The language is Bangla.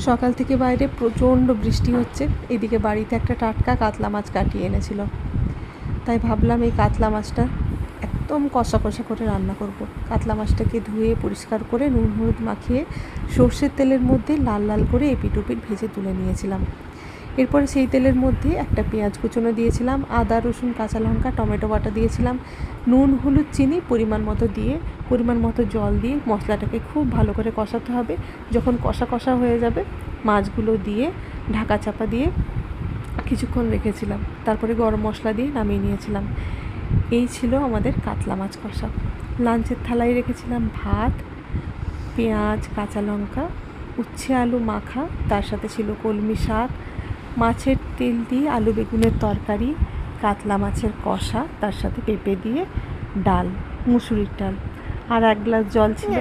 সকাল থেকে বাইরে প্রচণ্ড বৃষ্টি হচ্ছে, এদিকে বাড়িতে একটা টাটকা কাতলা মাছ কাটিয়ে এনেছিল, তাই ভাবলাম এই কাতলা মাছটা একদম কষা কষা করে রান্না করব। কাতলা মাছটাকে ধুয়ে পরিষ্কার করে নুন হলুদ মাখিয়ে সর্ষের তেলের মধ্যে লাল লাল করে এপিট ওপিট ভেজে তুলে নিয়েছিলাম। এরপরে সেই তেলের মধ্যে একটা পেঁয়াজ কুচনো দিয়েছিলাম, আদা রসুন কাঁচা লঙ্কা টমেটো বাটা দিয়েছিলাম, নুন হলুদ চিনি পরিমাণ মতো দিয়ে পরিমাণ মতো জল দিয়ে মশলাটাকে খুব ভালো করে কষাতে হবে। যখন কষা কষা হয়ে যাবে মাছগুলো দিয়ে ঢাকা চাপা দিয়ে কিছুক্ষণ রেখেছিলাম, তারপরে গরম মশলা দিয়ে নামিয়ে নিয়েছিলাম। এই ছিল আমাদের কাতলা মাছ কষা। লাঞ্চের থালায় রেখেছিলাম ভাত, পেঁয়াজ কাঁচা লঙ্কা, উচ্ছে আলু মাখা, তার সাথে ছিল কলমি শাক, মাছের তেল দিয়ে আলু বেগুনের তরকারি, কাতলা মাছের কষা, তার সাথে পেঁপে দিয়ে ডাল, মুসুরির ডাল, আর 1 গ্লাস জল ছিল।